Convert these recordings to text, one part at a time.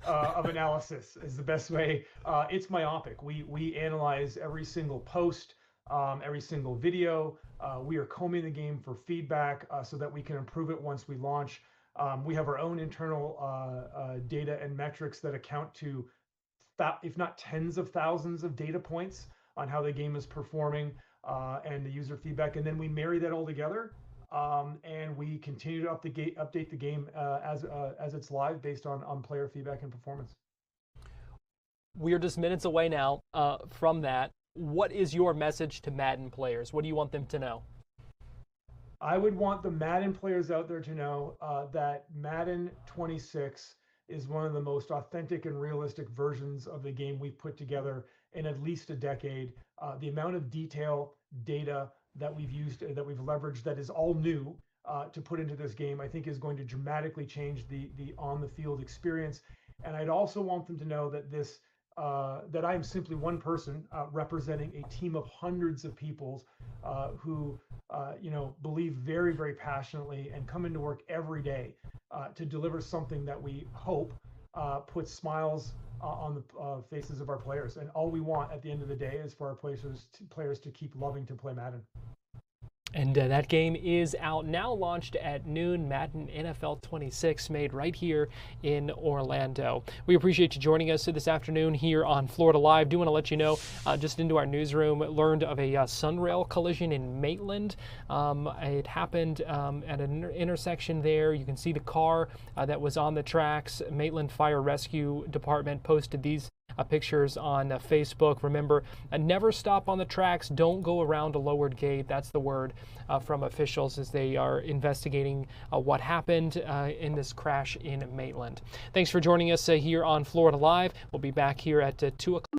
of analysis is the best way. It's myopic. We analyze every single post, every single video. We are combing the game for feedback so that we can improve it once we launch. We have our own internal data and metrics that account to, if not tens of thousands of data points on how the game is performing and the user feedback. And then we marry that all together and we continue to update the game as it's live based on player feedback and performance. We are just minutes away now from that. What is your message to Madden players? What do you want them to know? I would want the Madden players out there to know that Madden 26 is one of the most authentic and realistic versions of the game we've put together in at least a decade. The amount of detail, data that we've used, that we've leveraged, that is all new to put into this game, I think is going to dramatically change the on-the-field experience. And I'd also want them to know that that I am simply one person representing a team of hundreds of people who believe very, very passionately and come into work every day to deliver something that we hope puts smiles on the faces of our players. And all we want at the end of the day is for our players to keep loving to play Madden. And that game is out now, launched at noon. Madden NFL 26, made right here in Orlando. We appreciate you joining us this afternoon here on Florida Live. Do want to let you know, just into our newsroom, learned of a Sunrail collision in Maitland. It happened at an intersection there. You can see the car that was on the tracks. Maitland Fire Rescue Department posted these pictures on Facebook. Remember, never stop on the tracks. Don't go around a lowered gate. That's the word from officials as they are investigating what happened in this crash in Maitland. Thanks for joining us here on Florida Live. We'll be back here at 2 o'clock.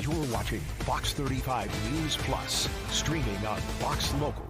You're watching Fox 35 News Plus, streaming on Fox Local.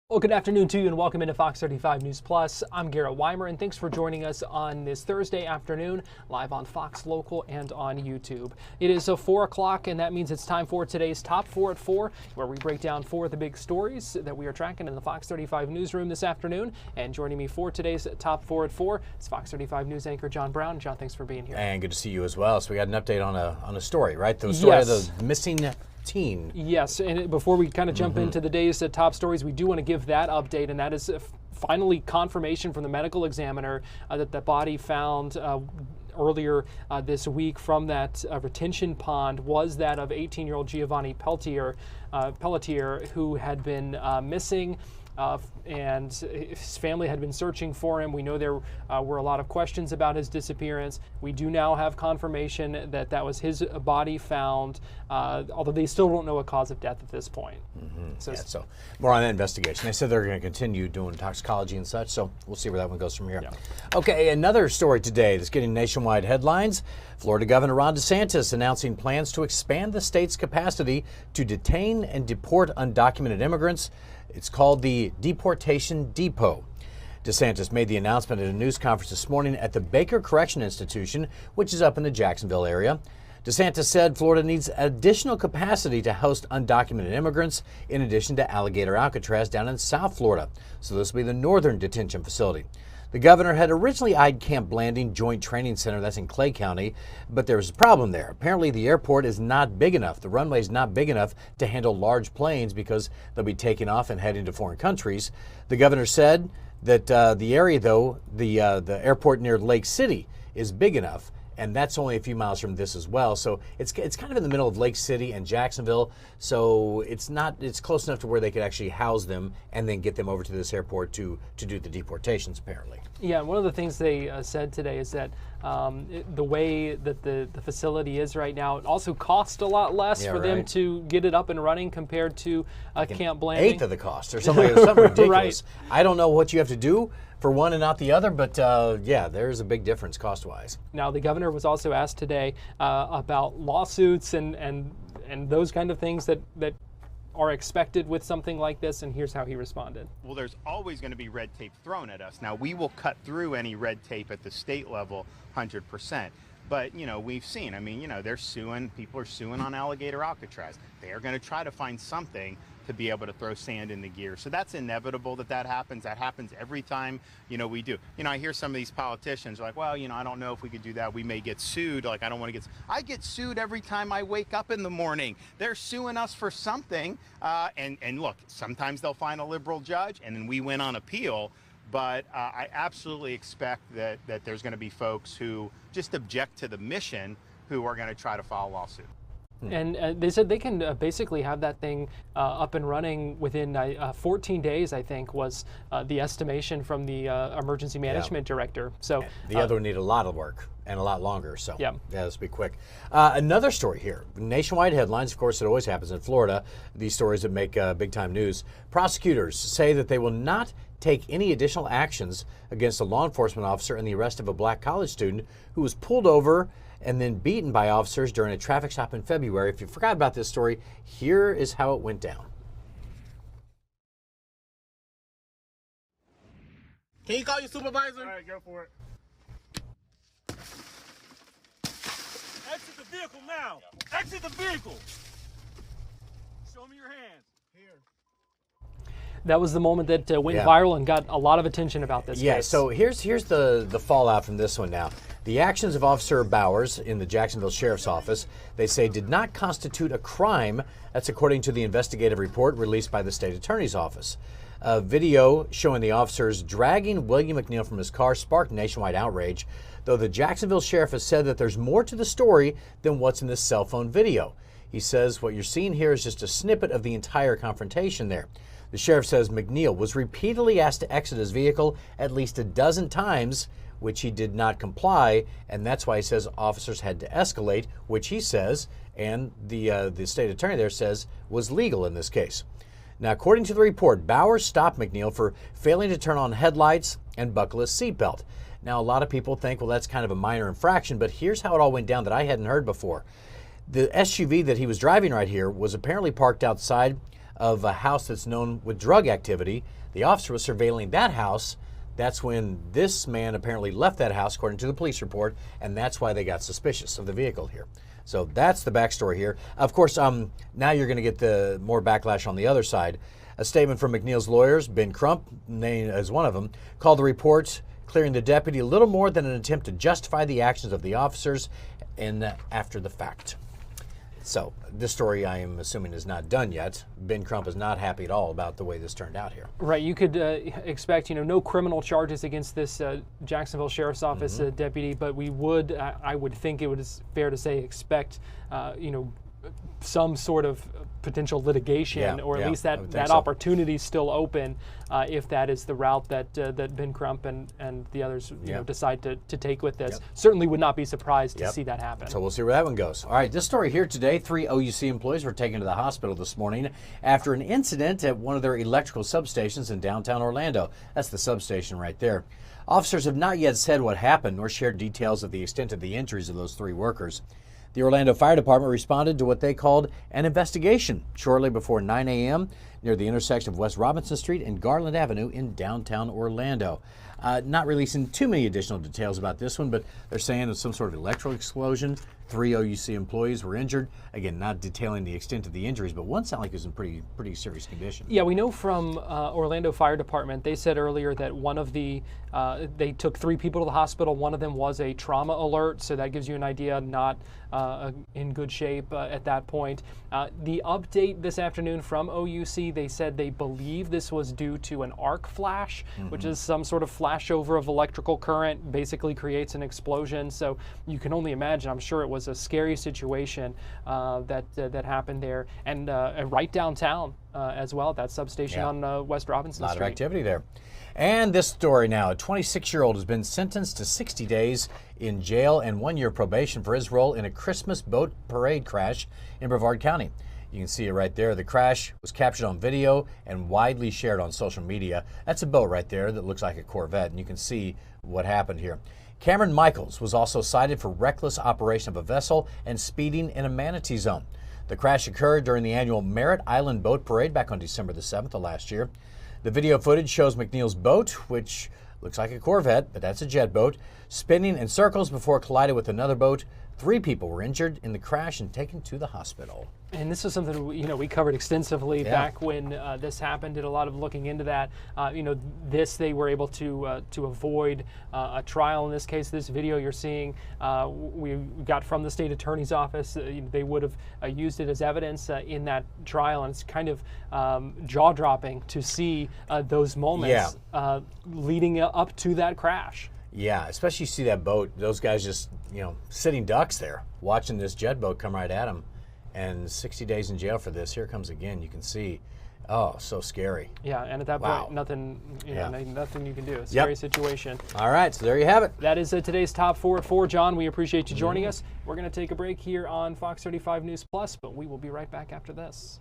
Well, good afternoon to you and welcome into Fox 35 News Plus. I'm Garrett Wymer and thanks for joining us on this Thursday afternoon, live on Fox Local and on YouTube. It is 4 o'clock and that means it's time for today's Top 4 at 4, where we break down 4 of the big stories that we are tracking in the Fox 35 newsroom this afternoon. And joining me for today's Top 4 at 4 is Fox 35 News anchor John Brown. John, thanks for being here. And good to see you as well. So we got an update on a story, right? The story of the missing teen. Yes, and before we kind of jump into the day's top stories, we do want to give that update, and that is finally confirmation from the medical examiner that the body found earlier this week from that retention pond was that of 18-year-old Giovanni Pelletier, who had been missing. And his family had been searching for him. We know there were a lot of questions about his disappearance. We do now have confirmation that that was his body found, although they still don't know a cause of death at this point. So more on that investigation. They said they're going to continue doing toxicology and such, so we'll see where that one goes from here. Yeah. Okay, another story today that's getting nationwide headlines. Florida Governor Ron DeSantis announcing plans to expand the state's capacity to detain and deport undocumented immigrants. It's called the Deportation Depot. DeSantis made the announcement at a news conference this morning at the Baker Correction Institution, which is up in the Jacksonville area. DeSantis said Florida needs additional capacity to host undocumented immigrants, in addition to Alligator Alcatraz down in South Florida. So this will be the northern detention facility. The governor had originally eyed Camp Blanding Joint Training Center, that's in Clay County, but there was a problem there. Apparently the airport is not big enough. The runway is not big enough to handle large planes because they'll be taking off and heading to foreign countries. The governor said that the area, though, the airport near Lake City is big enough, and that's only a few miles from this as well. So it's kind of in the middle of Lake City and Jacksonville, so it's close enough to where they could actually house them and then get them over to this airport to do the deportations, apparently. Yeah, one of the things they said today is that the way that the facility is right now. It also costs a lot less for them to get it up and running compared to Camp Blanding. Eighth of the cost or something, something ridiculous. Right. I don't know what you have to do for one and not the other, but yeah, there's a big difference cost-wise. Now, the governor was also asked today about lawsuits and those kind of things that are expected with something like this, and here's how he responded. Well, there's always going to be red tape thrown at us. Now, we will cut through any red tape at the state level 100%. But, you know, we've seen, I mean, you know, they're suing, people are suing on Alligator Alcatraz. They are going to try to find something to be able to throw sand in the gear. So that's inevitable that happens. That happens every time, you know, we do. You know, I hear some of these politicians are like, well, you know, I don't know if we could do that. We may get sued. Like, I don't want to I get sued every time I wake up in the morning. They're suing us for something. And look, sometimes they'll find a liberal judge and then we win on appeal. But I absolutely expect that there's going to be folks who just object to the mission who are going to try to file a lawsuit. And they said they can basically have that thing up and running within 14 days, I think, was the estimation from the emergency management director. So the other one needed a lot of work and a lot longer. So yeah, let's be quick. Another story here. Nationwide headlines. Of course, it always happens in Florida. These stories that make big time news. Prosecutors say that they will not take any additional actions against a law enforcement officer in the arrest of a black college student who was pulled over and then beaten by officers during a traffic stop in February. If you forgot about this story, here is how it went down. Can you call your supervisor? All right, go for it. Exit the vehicle now. Exit the vehicle. Show me your hands. Here. That was the moment that went viral and got a lot of attention about this case. So here's the fallout from this one now. The actions of Officer Bowers in the Jacksonville Sheriff's Office, they say, did not constitute a crime. That's according to the investigative report released by the state attorney's office. A video showing the officers dragging William McNeil from his car sparked nationwide outrage, though the Jacksonville Sheriff has said that there's more to the story than what's in this cell phone video. He says what you're seeing here is just a snippet of the entire confrontation there. The sheriff says McNeil was repeatedly asked to exit his vehicle at least a dozen times, which he did not comply, and that's why he says officers had to escalate, which he says, and the state attorney there says, was legal in this case. Now, according to the report, Bowers stopped McNeil for failing to turn on headlights and buckle his seatbelt. Now, a lot of people think, well, that's kind of a minor infraction, but here's how it all went down that I hadn't heard before. The SUV that he was driving right here was apparently parked outside of a house that's known with drug activity. The officer was surveilling that house. That's when this man apparently left that house, according to the police report, and that's why they got suspicious of the vehicle here. So that's the backstory here. Of course, now you're going to get the more backlash on the other side. A statement from McNeil's lawyers, Ben Crump, named as one of them, called the report clearing the deputy little more than an attempt to justify the actions of the officers after the fact. So this story, I am assuming, is not done yet. Ben Crump is not happy at all about the way this turned out here. Right. You could expect, no criminal charges against this Jacksonville Sheriff's Office deputy, but I would think it was fair to say, expect, some sort of potential litigation, or at least that opportunity is still open if that is the route that Ben Crump and the others decide to take with this. Certainly would not be surprised to see that happen. So we'll see where that one goes. All right, this story here today, 3 OUC employees were taken to the hospital this morning after an incident at one of their electrical substations in downtown Orlando. That's the substation right there. Officers have not yet said what happened nor shared details of the extent of the injuries of those 3 workers. The Orlando Fire Department responded to what they called an investigation shortly before 9 a.m. near the intersection of West Robinson Street and Garland Avenue in downtown Orlando. Not releasing too many additional details about this one, but they're saying it's some sort of electrical explosion. 3 OUC employees were injured. Again, not detailing the extent of the injuries, but one sounded like it was in pretty serious condition. Yeah, we know from Orlando Fire Department, they said earlier that one of they took 3 people to the hospital. One of them was a trauma alert, so that gives you an idea, not in good shape at that point. The update this afternoon from OUC, see, they said they believe this was due to an arc flash, which is some sort of flashover of electrical current, basically creates an explosion. So you can only imagine, I'm sure it was a scary situation that happened there. And right downtown as well, that substation on West Robinson Street. A lot of activity there. And this story now, a 26-year-old has been sentenced to 60 days in jail and 1 year probation for his role in a Christmas boat parade crash in Brevard County. You can see it right there. The crash was captured on video and widely shared on social media. That's a boat right there that looks like a Corvette, and you can see what happened here. Cameron Michaels was also cited for reckless operation of a vessel and speeding in a manatee zone. The crash occurred during the annual Merritt Island Boat Parade back on December the 7th of last year. The video footage shows McNeil's boat, which looks like a Corvette, but that's a jet boat, spinning in circles before it collided with another boat. 3 people were injured in the crash and taken to the hospital. And this is something we covered extensively back when this happened. Did a lot of looking into that. They were able to avoid a trial in this case. This video you're seeing, we got from the state attorney's office. They would have used it as evidence in that trial, and it's kind of jaw-dropping to see those moments leading up to that crash. Yeah, especially you see that boat, those guys just, sitting ducks there, watching this jet boat come right at them. And 60 days in jail for this. Here it comes again. You can see, so scary. Yeah, and at that point, nothing you can do. It's a scary situation. All right, so there you have it. That is today's Top 4 at 4. John, we appreciate you joining us. We're going to take a break here on Fox 35 News Plus, but we will be right back after this.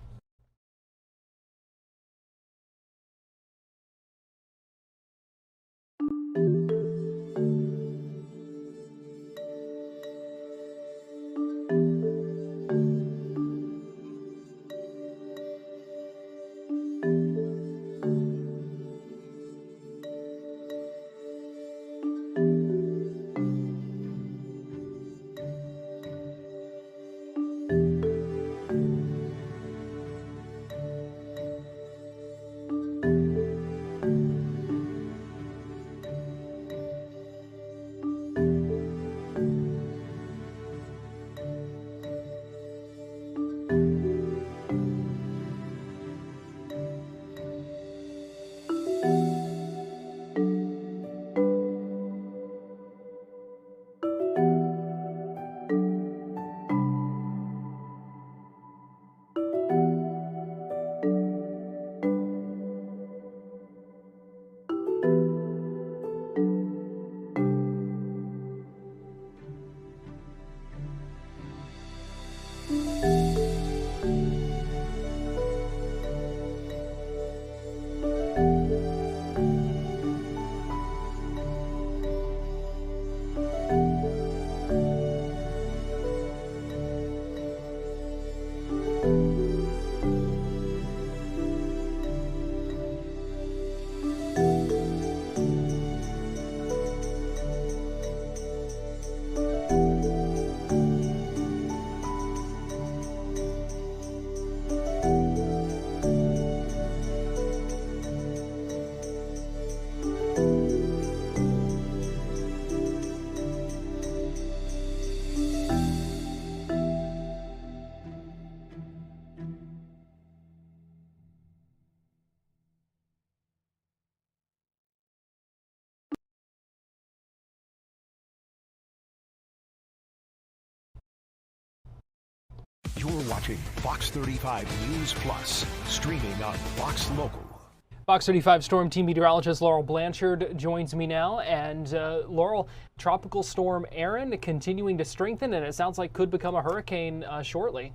You're watching Fox 35 News Plus, streaming on Fox Local. Fox 35 Storm Team Meteorologist Laurel Blanchard joins me now. And Laurel, Tropical Storm Erin continuing to strengthen, and it sounds like could become a hurricane shortly.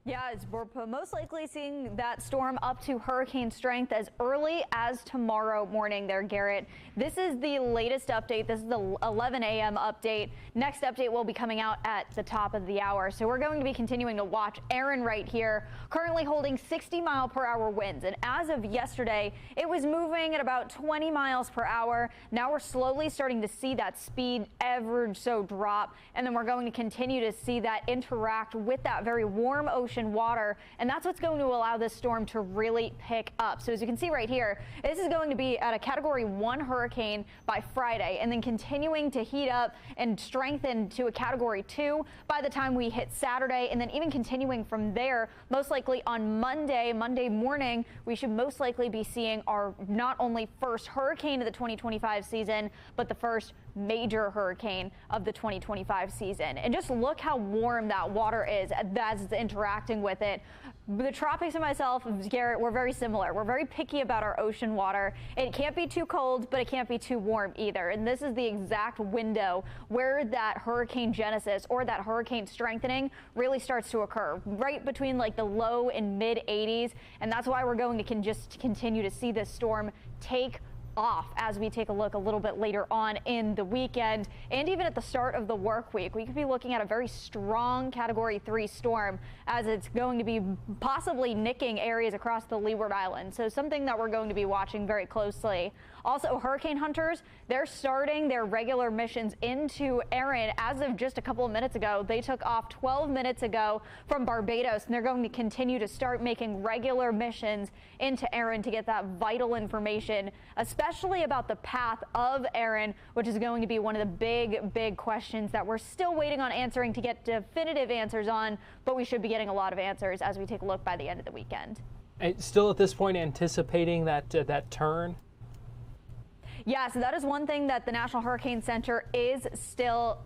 Yeah, we're most likely seeing that storm up to hurricane strength as early as tomorrow morning there, Garrett. This is the latest update. This is the 11 a.m. update. Next update will be coming out at the top of the hour. So we're going to be continuing to watch Erin right here, currently holding 60-mile-per-hour winds. And as of yesterday, it was moving at about 20 miles per hour. Now we're slowly starting to see that speed ever so drop. And then we're going to continue to see that interact with that very warm ocean ocean water, and that's what's going to allow this storm to really pick up. So as you can see right here, this is going to be at a Category 1 hurricane by Friday, and then continuing to heat up and strengthen to a Category 2 by the time we hit Saturday, and then even continuing from there, most likely on Monday morning, we should most likely be seeing our not only first hurricane of the 2025 season, but the first major hurricane of the 2025 season. And just look how warm that water is as it's interacting with it. The tropics and myself, Garrett, we're very similar. We're very picky about our ocean water. It can't be too cold, but it can't be too warm either. And this is the exact window where that hurricane genesis or that hurricane strengthening really starts to occur, right between like the low and mid 80s. And that's why we're going to just continue to see this storm take off as we take a look a little bit later on in the weekend, and even at the start of the work week. We could be looking at a very strong Category 3 storm as it's going to be possibly nicking areas across the Leeward Islands. So something that we're going to be watching very closely. Also, hurricane hunters, they're starting their regular missions into Erin as of just a couple of minutes ago. They took off 12 minutes ago from Barbados, and they're going to continue to start making regular missions into Erin to get that vital information, especially about the path of Erin, which is going to be one of the big questions that we're still waiting on answering to get definitive answers on, but we should be getting a lot of answers as we take a look by the end of the weekend. And still at this point anticipating that turn? Yeah, so that is one thing that the National Hurricane Center is still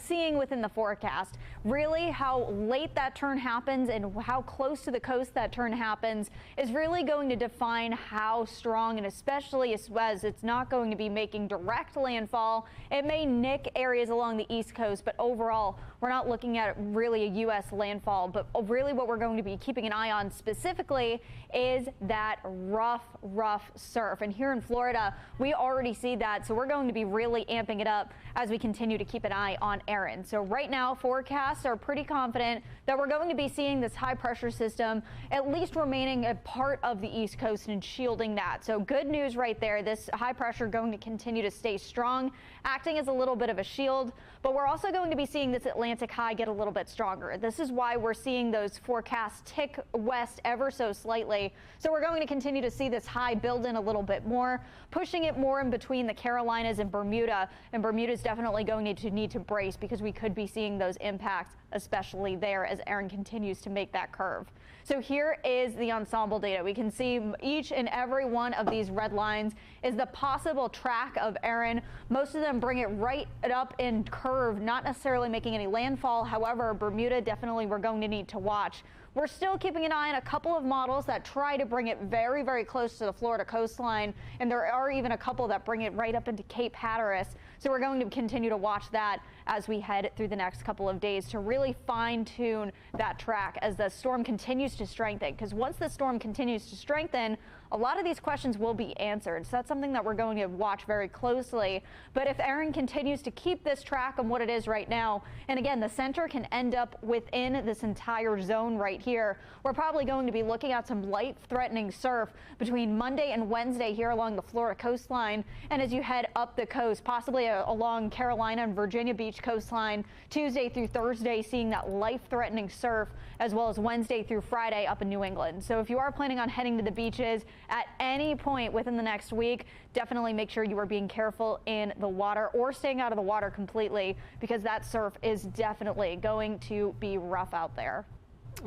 seeing within the forecast. Really, how late that turn happens and how close to the coast that turn happens is really going to define how strong, and especially as it's not going to be making direct landfall. It may nick areas along the East Coast, but overall, we're not looking at really a U.S. landfall. But really what we're going to be keeping an eye on specifically is that rough surf. And here in Florida, we already see that, so we're going to be really amping it up as we continue to keep an eye on Erin. So right now, forecasts are pretty confident that we're going to be seeing this high pressure system at least remaining a part of the East Coast and shielding that. So good news right there. This high pressure going to continue to stay strong, acting as a little bit of a shield, but we're also going to be seeing this Atlantic high get a little bit stronger. This is why we're seeing those forecasts tick west ever so slightly. So we're going to continue to see this high build in a little bit more, pushing it more in between the Carolinas and Bermuda. And Bermuda is definitely going to need to brace because we could be seeing those impacts, especially there as Erin continues to make that curve. So here is the ensemble data. We can see each and every one of these red lines is the possible track of Erin. Most of them bring it right up in curve, not necessarily making any landfall. However, Bermuda definitely we're going to need to watch. We're still keeping an eye on a couple of models that try to bring it very, very close to the Florida coastline, and there are even a couple that bring it right up into Cape Hatteras. So we're going to continue to watch that as we head through the next couple of days to really fine-tune that track as the storm continues to strengthen. Because once the storm continues to strengthen, a lot of these questions will be answered. So that's something that we're going to watch very closely. But if Erin continues to keep this track on what it is right now, and again, the center can end up within this entire zone right here, we're probably going to be looking at some life-threatening surf between Monday and Wednesday here along the Florida coastline. And as you head up the coast, possibly along Carolina and Virginia Beach coastline, Tuesday through Thursday, seeing that life-threatening surf, as well as Wednesday through Friday up in New England. So if you are planning on heading to the beaches at any point within the next week, definitely make sure you are being careful in the water or staying out of the water completely, because that surf is definitely going to be rough out there.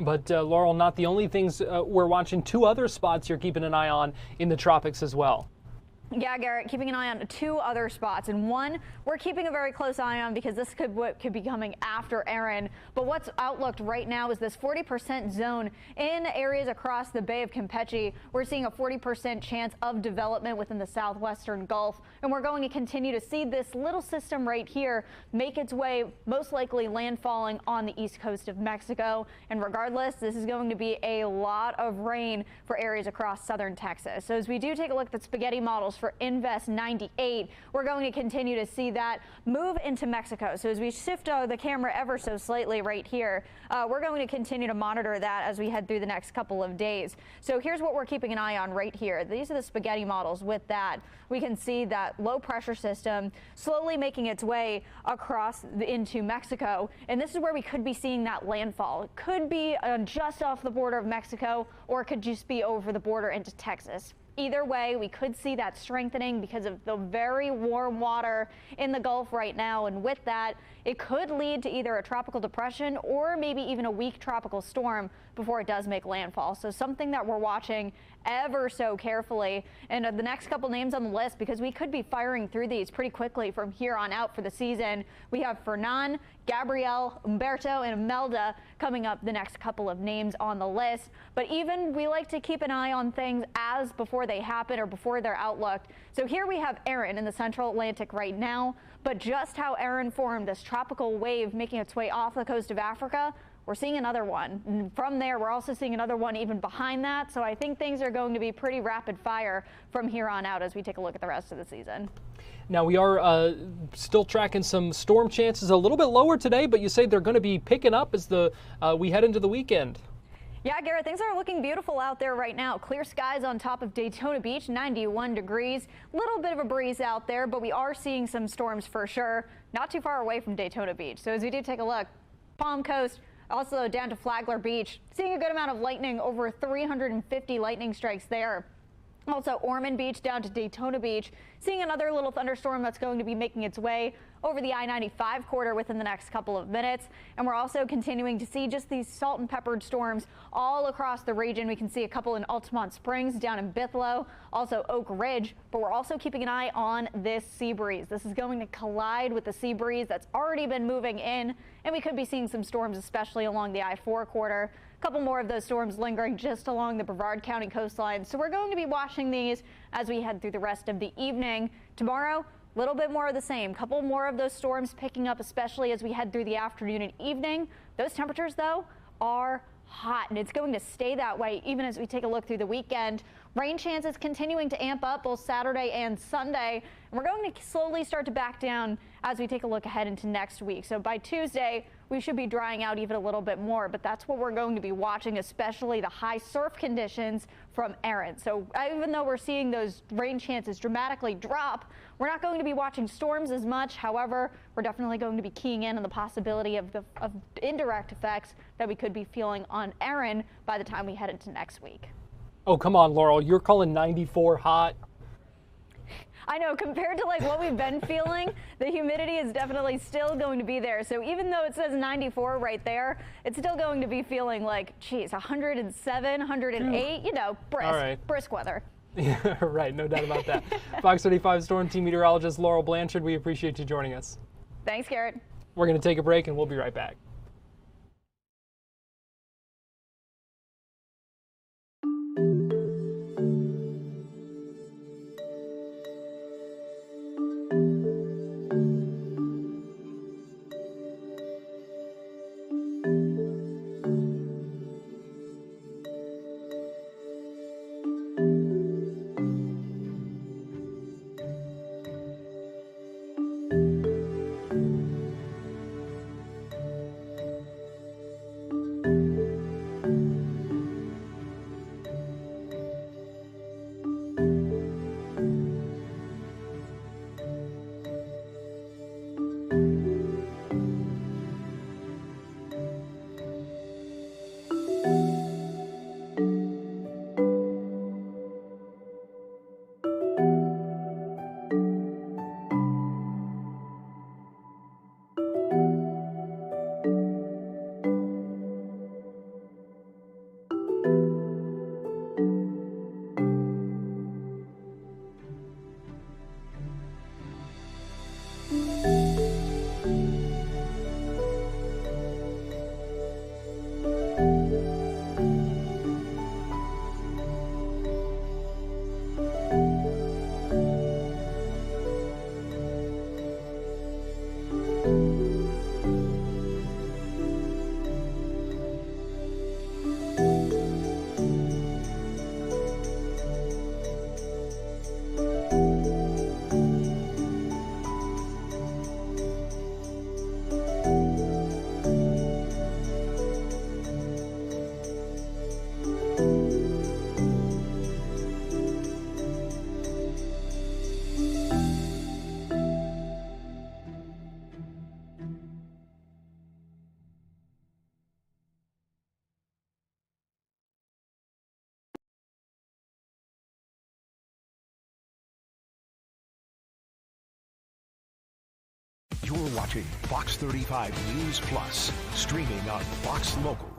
But Laurel, not the only things we're watching. Two other spots you're keeping an eye on in the tropics as well. Yeah, Garrett, keeping an eye on two other spots, and one we're keeping a very close eye on because this could be coming after Erin. But what's outlooked right now is this 40% zone in areas across the Bay of Campeche. We're seeing a 40% chance of development within the southwestern Gulf, and we're going to continue to see this little system right here make its way, most likely landfalling on the east coast of Mexico. And regardless, this is going to be a lot of rain for areas across southern Texas. So as we do take a look at the spaghetti models models for Invest 98. We're going to continue to see that move into Mexico. So as we shift the camera ever so slightly right here, we're going to continue to monitor that as we head through the next couple of days. So here's what we're keeping an eye on right here. These are the spaghetti models. With that, we can see that low pressure system slowly making its way across into Mexico. And this is where we could be seeing that landfall. It could be just off the border of Mexico, or it could just be over the border into Texas. Either way, we could see that strengthening because of the very warm water in the Gulf right now. And with that, it could lead to either a tropical depression or maybe even a weak tropical storm before it does make landfall. So something that we're watching ever so carefully. And the next couple names on the list, because we could be firing through these pretty quickly from here on out for the season. We have Fernan, Gabriel, Umberto, and Imelda coming up, the next couple of names on the list. But even we like to keep an eye on things as before they happen or before they're outlooked. So here we have Erin in the central Atlantic right now, but just how Erin formed, this tropical wave making its way off the coast of Africa, we're seeing another one. And from there, we're also seeing another one even behind that. So I think things are going to be pretty rapid fire from here on out as we take a look at the rest of the season. Now, we are still tracking some storm chances a little bit lower today, but you say they're going to be picking up as we head into the weekend. Yeah, Garrett, things are looking beautiful out there right now. Clear skies on top of Daytona Beach, 91 degrees. Little bit of a breeze out there, but we are seeing some storms for sure. Not too far away from Daytona Beach. So as we do take a look, Palm Coast, also down to Flagler Beach, seeing a good amount of lightning, over 350 lightning strikes there. Also Ormond Beach down to Daytona Beach, seeing another little thunderstorm that's going to be making its way over the I-95 corridor within the next couple of minutes. And we're also continuing to see just these salt and peppered storms all across the region. We can see a couple in Altamont Springs, down in Bithlo, also Oak Ridge, but we're also keeping an eye on this sea breeze. This is going to collide with the sea breeze that's already been moving in, and we could be seeing some storms, especially along the I-4 corridor. A couple more of those storms lingering just along the Brevard County coastline. So we're going to be watching these as we head through the rest of the evening. Tomorrow, a little bit more of the same. Couple more of those storms picking up, especially as we head through the afternoon and evening. Those temperatures, though, are hot, and it's going to stay that way even as we take a look through the weekend. Rain chances continuing to amp up both Saturday and Sunday, and we're going to slowly start to back down as we take a look ahead into next week. So by Tuesday, we should be drying out even a little bit more, but that's what we're going to be watching, especially the high surf conditions from Erin. So even though we're seeing those rain chances dramatically drop, we're not going to be watching storms as much. However, we're definitely going to be keying in on the possibility of indirect effects that we could be feeling on Erin by the time we head into next week. Oh, come on, Laurel. You're calling 94 hot? I know, compared to like what we've been feeling, the humidity is definitely still going to be there. So even though it says 94 right there, it's still going to be feeling like, geez, 107, 108, you know, brisk weather. Yeah, right. No doubt about that. Fox 35 Storm Team Meteorologist Laurel Blanchard, we appreciate you joining us. Thanks, Garrett. We're going to take a break and we'll be right back. watching Fox 35 News Plus, streaming on Fox Local.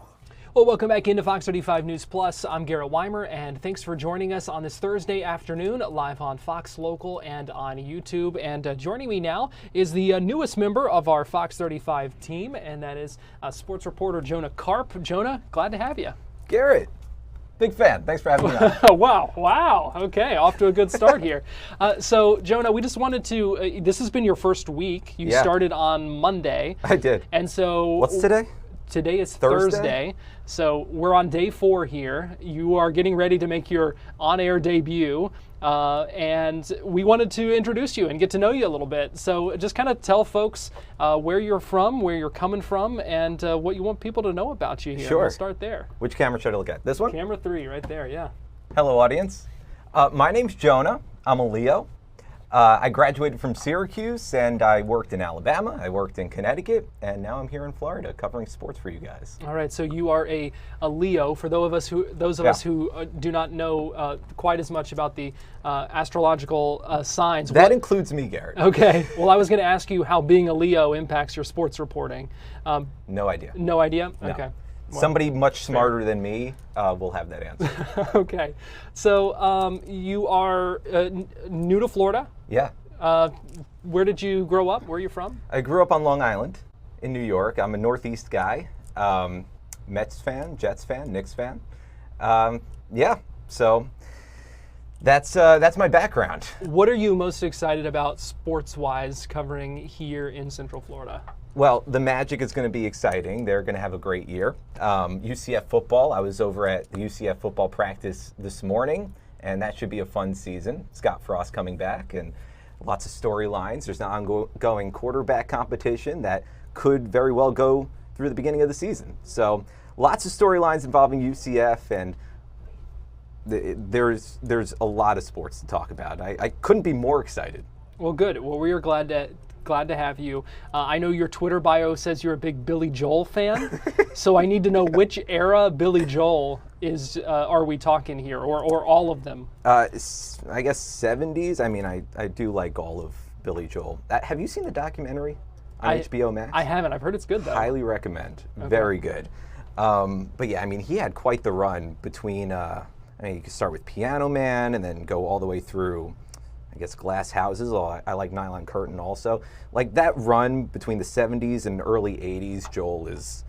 Well, welcome back into Fox 35 News Plus. I'm Garrett Wymer, and thanks for joining us on this Thursday afternoon, live on Fox Local and on YouTube. And joining me now is the newest member of our Fox 35 team, and that is sports reporter Jonah Karp. Jonah, glad to have you. Garrett, big fan. Thanks for having me on. Wow. Okay, off to a good start here. So, Jonah, we just wanted to, this has been your first week. You started on Monday. I did. And so... What's today? Today is Thursday, so we're on day 4 here. You are getting ready to make your on-air debut, and we wanted to introduce you and get to know you a little bit. So just kind of tell folks where you're from, where you're coming from, and what you want people to know about you here. Sure. We'll start there. Which camera should I look at? This one? Camera 3 right there, yeah. Hello, audience. My name's Jonah. I'm a Leo. I graduated from Syracuse, and I worked in Alabama, I worked in Connecticut, and now I'm here in Florida covering sports for you guys. All right, so you are a Leo. For those of us who do not know quite as much about the astrological signs. That includes me, Garrett. Okay, well, I was going to ask you how being a Leo impacts your sports reporting. No idea. No idea? No. Okay. Well, somebody much smarter than me will have that answer. Okay, so you are new to Florida. Yeah. Where did you grow up? Where are you from? I grew up on Long Island in New York. I'm a Northeast guy. Mets fan, Jets fan, Knicks fan. Yeah, so that's my background. What are you most excited about sports-wise covering here in Central Florida? Well, the Magic is going to be exciting. They're going to have a great year. UCF football, I was over at the UCF football practice this morning, and that should be a fun season. Scott Frost coming back, and lots of storylines. There's an ongoing quarterback competition that could very well go through the beginning of the season. So lots of storylines involving UCF, and there's a lot of sports to talk about. I couldn't be more excited. Well, good. Well, we are glad to have you. I know your Twitter bio says you're a big Billy Joel fan, so I need to know which era Billy Joel are we talking here, or all of them? I guess 70s. I mean, I do like all of Billy Joel. Have you seen the documentary on HBO Max? I haven't. I've heard it's good, though. Highly recommend. Okay. Very good. But yeah, I mean, he had quite the run between, I mean, you could start with Piano Man and then go all the way through, I guess, Glass Houses. I like Nylon Curtain also. Like that run between the 70s and early 80s, Joel is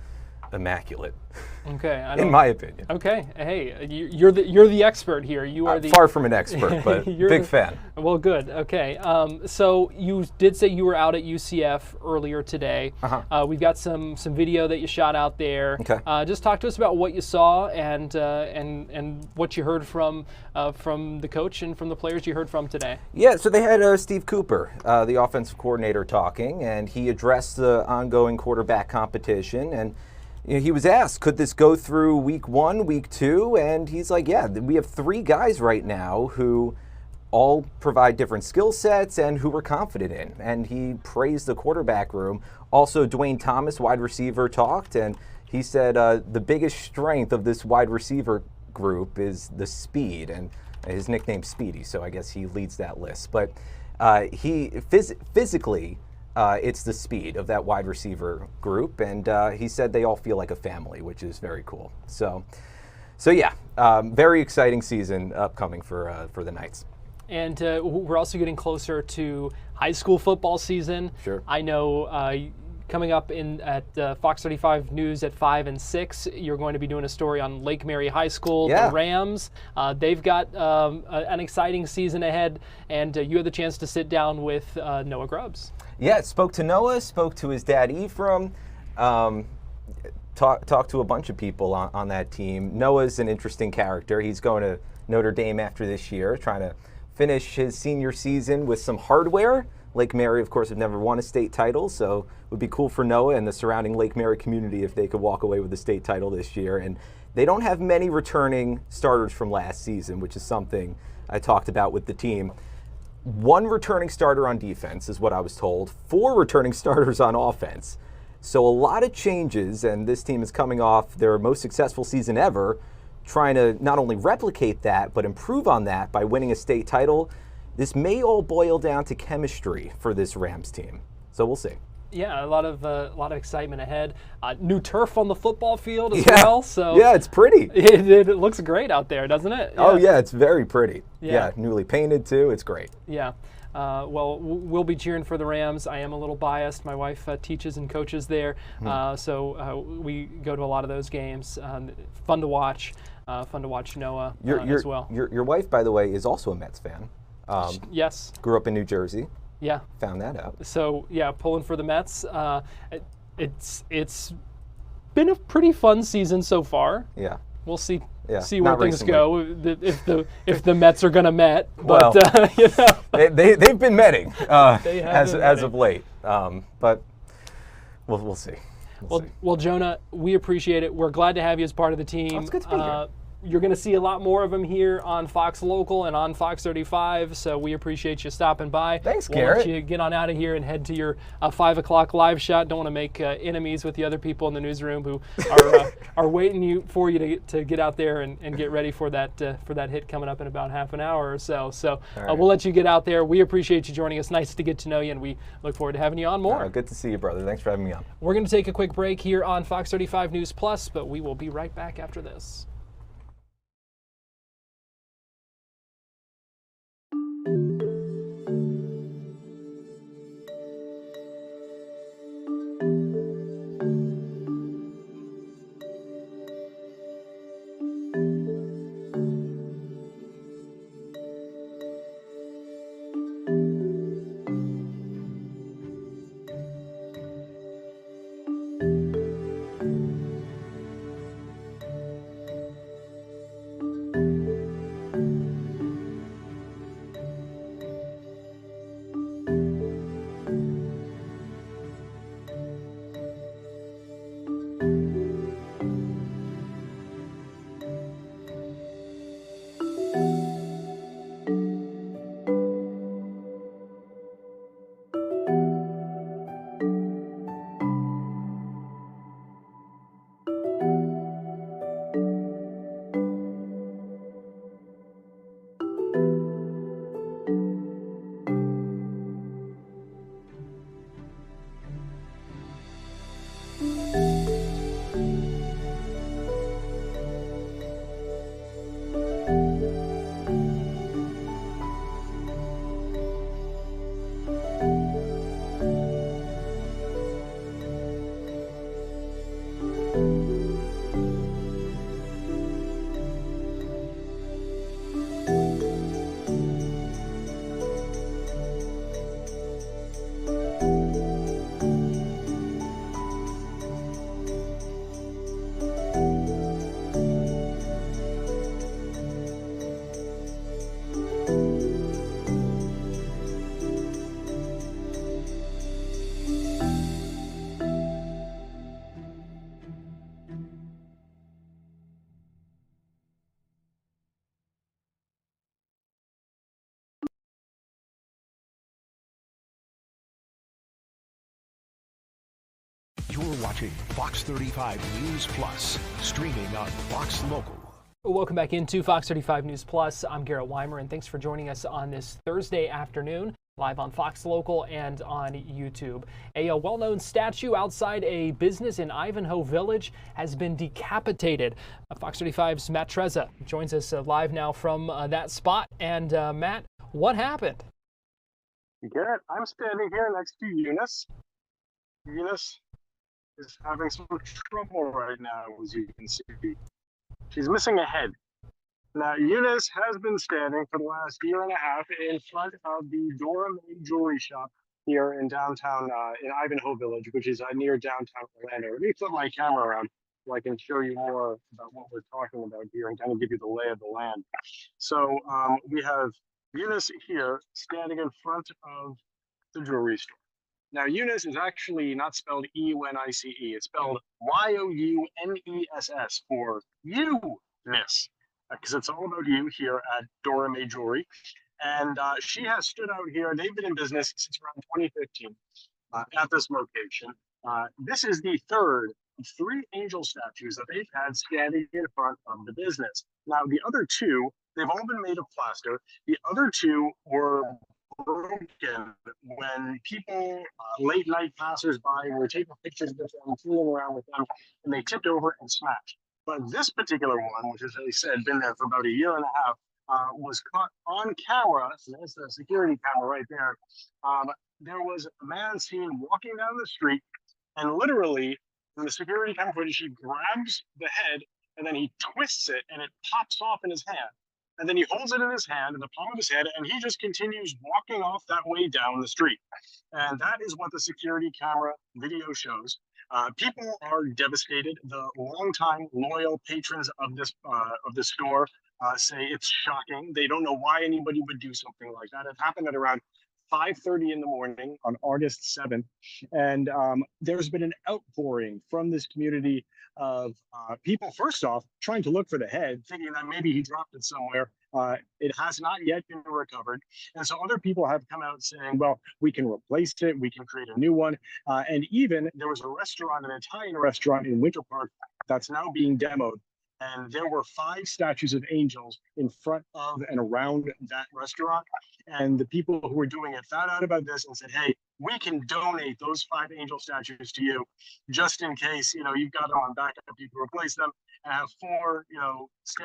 immaculate. Okay, in my opinion. Okay, hey, you're the expert here. You are far from an expert, but big fan. Well, good. Okay, so you did say you were out at UCF earlier today. We've got some video that you shot out there. Okay. Just talk to us about what you saw and what you heard from the coach and from the players you heard from today. Yeah, so they had Steve Cooper, the offensive coordinator, talking, and he addressed the ongoing quarterback competition. And he was asked, could this go through week 1, week 2? And he's like, yeah, we have 3 guys right now who all provide different skill sets and who we're confident in. And he praised the quarterback room. Also, Dwayne Thomas, wide receiver, talked, and he said the biggest strength of this wide receiver group is the speed, and his nickname's Speedy, so I guess he leads that list. But he physically, it's the speed of that wide receiver group, and he said they all feel like a family, which is very cool. So yeah, very exciting season upcoming for the Knights. And we're also getting closer to high school football season. Sure. I know coming up at Fox 35 News at 5 and 6, you're going to be doing a story on Lake Mary High School, the Rams. They've got an exciting season ahead, and you had the chance to sit down with Noah Grubbs. Yeah, spoke to Noah, spoke to his dad Ephraim, talked to a bunch of people on that team. Noah's an interesting character. He's going to Notre Dame after this year, trying to finish his senior season with some hardware. Lake Mary, of course, have never won a state title, so it would be cool for Noah and the surrounding Lake Mary community if they could walk away with the state title this year. And they don't have many returning starters from last season, which is something I talked about with the team. 1 returning starter on defense is what I was told, 4 returning starters on offense. So a lot of changes, and this team is coming off their most successful season ever, trying to not only replicate that, but improve on that by winning a state title. This may all boil down to chemistry for this Rams team. So we'll see. Yeah, a lot of excitement ahead. New turf on the football field as well. So yeah, it's pretty. It looks great out there, doesn't it? Yeah. Oh yeah, it's very pretty. Yeah, newly painted too. It's great. Yeah. Well, we'll be cheering for the Rams. I am a little biased. My wife teaches and coaches there, so we go to a lot of those games. Fun to watch. Fun to watch Noah as well. Your wife, by the way, is also a Mets fan. Yes. Grew up in New Jersey. Yeah. Found that out. So yeah, pulling for the Mets. It's been a pretty fun season so far. Yeah. We'll see. Yeah, see where things go if the Mets are going to Met, but well, you know. they've been Metting as of late, but we'll see. Well, Jonah, we appreciate it. We're glad to have you as part of the team. Oh, it's good to be here. You're going to see a lot more of him here on Fox Local and on Fox 35, so we appreciate you stopping by. Thanks, we'll Garrett. Let you get on out of here and head to your 5 o'clock live shot. Don't want to make enemies with the other people in the newsroom who are waiting for you to get out there and get ready for that hit coming up in about half an hour or so. So right. We'll let you get out there. We appreciate you joining us. Nice to get to know you, and we look forward to having you on more. Good to see you, brother. Thanks for having me on. We're going to take a quick break here on Fox 35 News Plus, but we will be right back after this. You're watching Fox 35 News Plus, streaming on Fox Local. Welcome back into Fox 35 News Plus. I'm Garrett Wymer, and thanks for joining us on this Thursday afternoon, live on Fox Local and on YouTube. A well-known statue outside a business in Ivanhoe Village has been decapitated. Fox 35's Matt Trezza joins us live now from that spot. And Matt, what happened? Garrett, I'm standing here next to Eunice. Eunice is having some trouble right now, as you can see. She's missing a head. Now, Eunice has been standing for the last year and a half in front of the Dora May Jewelry Shop here in downtown, in Ivanhoe Village, which is near downtown Orlando. Let me flip my camera around so I can show you more about what we're talking about here and kind of give you the lay of the land. So we have Eunice here standing in front of the jewelry store. Now, Eunice is actually not spelled E-U-N-I-C-E. It's spelled Y-O-U-N-E-S-S for you-ness, because it's all about you here at Dora May Jewelry. And she has stood out here. They've been in business since around 2015 at this location. This is the third of 3 angel statues that they've had standing in front of the business. Now, the other 2, they've all been made of plaster. The other 2 were broken when people, late night passersby, were taking pictures with them, fooling around with them, and they tipped over and smashed. But this particular one, which, as I said, been there for about a year and a half, was caught on camera. So there's the security camera right there. There was a man seen walking down the street, and literally, in the security camera footage, he grabs the head and then he twists it, and it pops off in his hand. And then he holds it in his hand, in the palm of his head, and he just continues walking off that way down the street. And that is what the security camera video shows. People are devastated. The longtime loyal patrons of the store say it's shocking. They don't know why anybody would do something like that. It happened at around 5:30 in the morning on August 7th. And there's been an outpouring from this community of people, first off, trying to look for the head, thinking that maybe he dropped it somewhere. It has not yet been recovered. And so other people have come out saying, well, we can replace it, we can create a new one. And even there was a restaurant, an Italian restaurant in Winter Park, that's now being demoed. And there were 5 statues of angels in front of and around that restaurant. And the people who were doing it found out about this and said, hey, we can donate those 5 angel statues to you, just in case, you've got them on backup, you can replace them and have 4,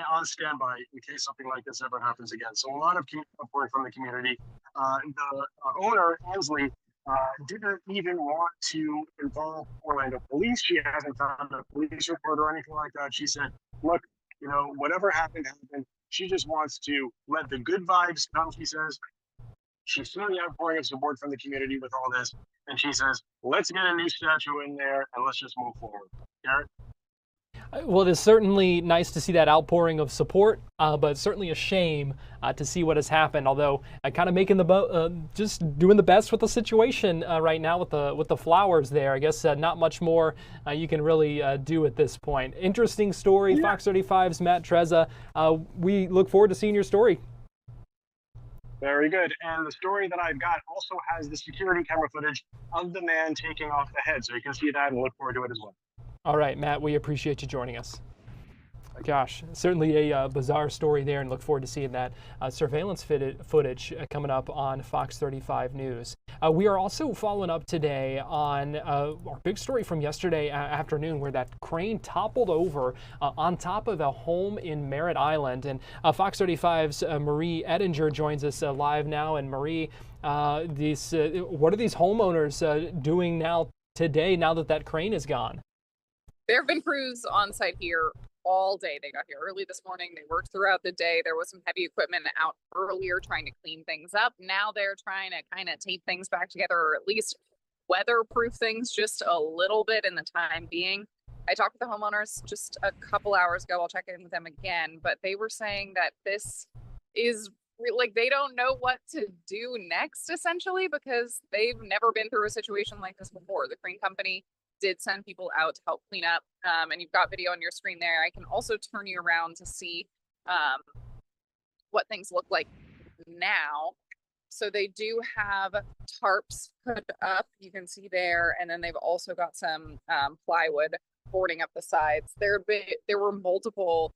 on standby in case something like this ever happens again. So a lot of support from the community. The owner, Ansley, didn't even want to involve Orlando police. She hasn't found a police report or anything like that. She said, look, whatever happened. She just wants to let the good vibes come, she says. She's seeing the outpouring of support from the community with all this. And she says, let's get a new statue in there and let's just move forward. Garrett? Well, it's certainly nice to see that outpouring of support, but certainly a shame to see what has happened. Although kind of making just doing the best with the situation right now with the flowers there. I guess not much more you can really do at this point. Interesting story. Yeah. Fox 35's Matt Trezza. We look forward to seeing your story. Very good. And the story that I've got also has the security camera footage of the man taking off the head, so you can see that and look forward to it as well. All right, Matt, we appreciate you joining us. Gosh, certainly a bizarre story there, and look forward to seeing that surveillance footage coming up on Fox 35 News. We are also following up today on our big story from yesterday afternoon, where that crane toppled over on top of a home in Merritt Island. And Fox 35's Marie Edinger joins us live now. And Marie, what are these homeowners doing now today, now that crane is gone? There have been crews on site here all day. They got here early this morning. They worked throughout the day. There was some heavy equipment out earlier trying to clean things up. Now they're trying to kind of tape things back together, or at least weatherproof things just a little bit in the time being. I talked with the homeowners just a couple hours ago. I'll check in with them again, but they were saying that this is like they don't know what to do next, essentially, because they've never been through a situation like this before. The crane company did send people out to help clean up, and you've got video on your screen there. I can also turn you around to see what things look like now. So they do have tarps put up, you can see there, and then they've also got some plywood boarding up the sides. There were multiple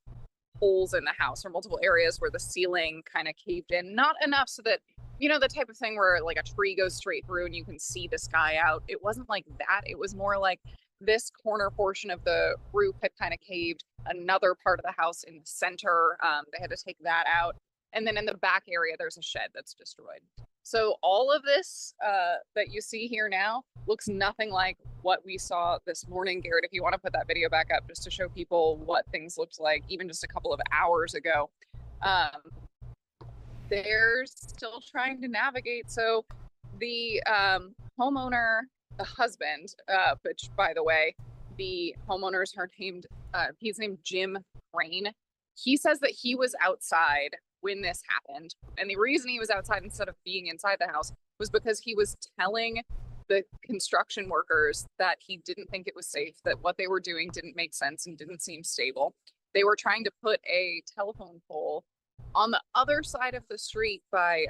holes in the house, or multiple areas where the ceiling kind of caved in, not enough so that, the type of thing where like a tree goes straight through and you can see the sky out. It wasn't like that. It was more like this corner portion of the roof had kind of caved. Another part of the house in the center, they had to take that out. And then in the back area, there's a shed that's destroyed. So all of this that you see here now looks nothing like what we saw this morning. Garrett, if you want to put that video back up just to show people what things looked like even just a couple of hours ago. They're still trying to navigate. So the homeowner, the husband, which by the way, the homeowners are named, he's named Jim Crane. He says that he was outside when this happened. And the reason he was outside instead of being inside the house was because he was telling the construction workers that he didn't think it was safe, that what they were doing didn't make sense and didn't seem stable. They were trying to put a telephone pole on the other side of the street by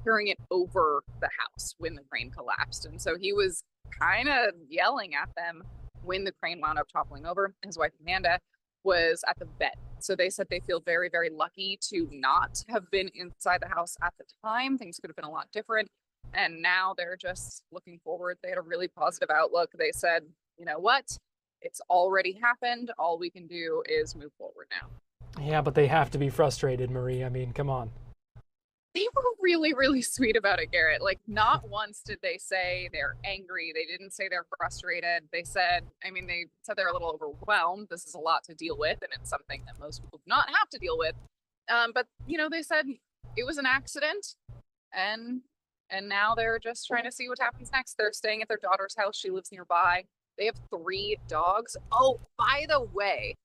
carrying it over the house when the crane collapsed. And so he was kind of yelling at them when the crane wound up toppling over. His wife, Amanda, was at the vet. So they said they feel very, very lucky to not have been inside the house at the time. Things could have been a lot different. And now they're just looking forward. They had a really positive outlook. They said, you know what? It's already happened. All we can do is move forward now. Yeah, but they have to be frustrated, Marie. I mean, come on. They were really, really sweet about it, Garrett. Like, not once did they say they're angry. They didn't say they're frustrated. They said, they said they're a little overwhelmed. This is a lot to deal with, and it's something that most people do not have to deal with. But, they said it was an accident, and now they're just trying to see what happens next. They're staying at their daughter's house. She lives nearby. They have 3 dogs. Oh, by the way,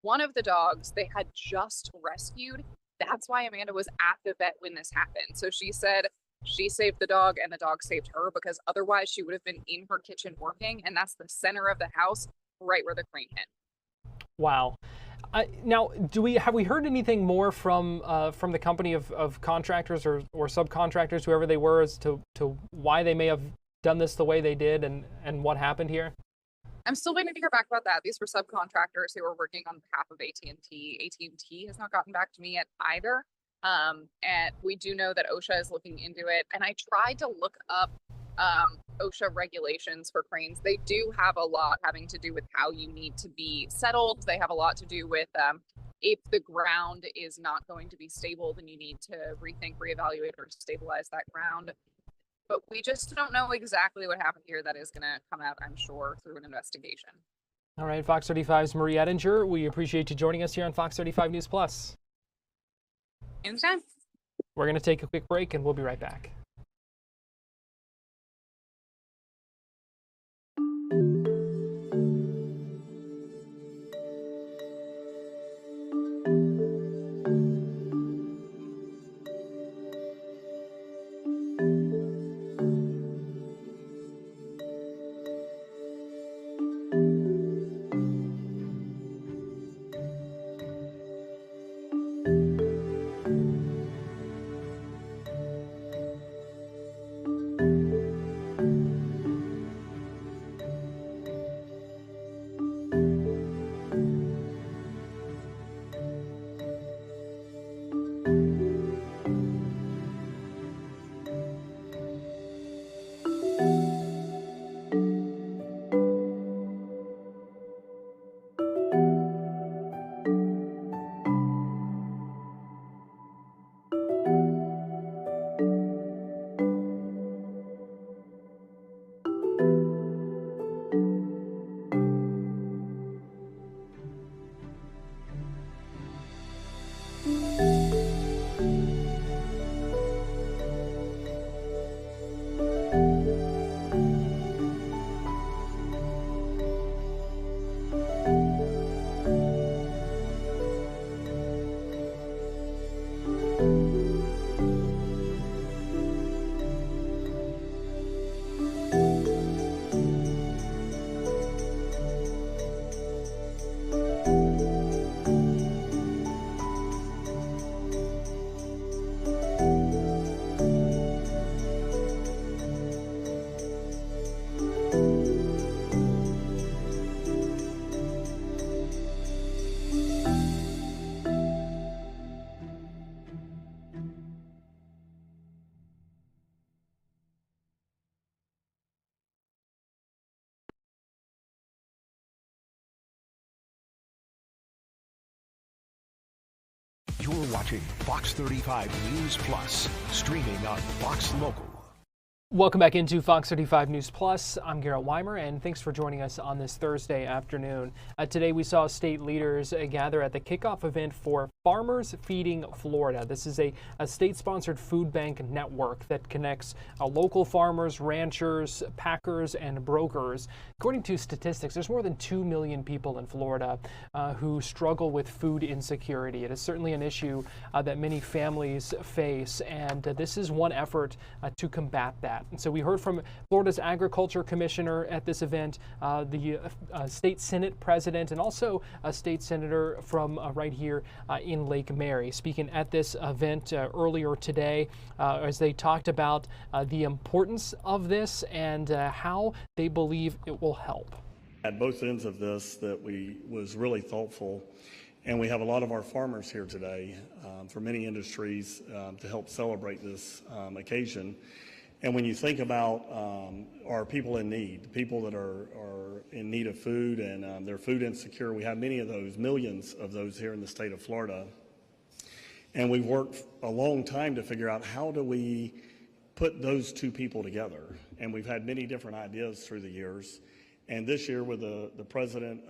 one of the dogs they had just rescued. That's why Amanda was at the vet when this happened. So she said she saved the dog and the dog saved her, because otherwise she would have been in her kitchen working, and that's the center of the house, right where the crane hit. Wow. Now, have we heard anything more from the company of contractors or subcontractors, whoever they were, as to why they may have done this the way they did and what happened here? I'm still waiting to hear back about that. These were subcontractors who were working on behalf of AT&T. AT&T has not gotten back to me yet either. And we do know that OSHA is looking into it. And I tried to look up OSHA regulations for cranes. They do have a lot having to do with how you need to be settled. They have a lot to do with if the ground is not going to be stable, then you need to rethink, reevaluate, or stabilize that ground. But we just don't know exactly what happened here. That is going to come out, I'm sure, through an investigation. All right, Fox 35's Marie Ettinger. We appreciate you joining us here on Fox 35 News Plus. Anytime. We're going to take a quick break, and we'll be right back. You're watching Fox 35 News Plus, streaming on Fox Local. Welcome back into Fox 35 News Plus. I'm Garrett Wymer, and thanks for joining us on this Thursday afternoon. Today we saw state leaders gather at the kickoff event for Farmers Feeding Florida. This is a state-sponsored food bank network that connects local farmers, ranchers, packers, and brokers. According to statistics, there's more than 2 million people in Florida who struggle with food insecurity. It is certainly an issue that many families face, and this is one effort to combat that. And so we heard from Florida's Agriculture Commissioner at this event, the State Senate President, and also a state senator from right here in Lake Mary, speaking at this event earlier today as they talked about the importance of this and how they believe it will help. At both ends of this that was really thoughtful, and we have a lot of our farmers here today for many industries to help celebrate this occasion. And when you think about our people in need, people that are in need of food and they're food insecure, we have many of those, millions of those here in the state of Florida. And we've worked a long time to figure out how do we put those two people together. And we've had many different ideas through the years. And this year, with the president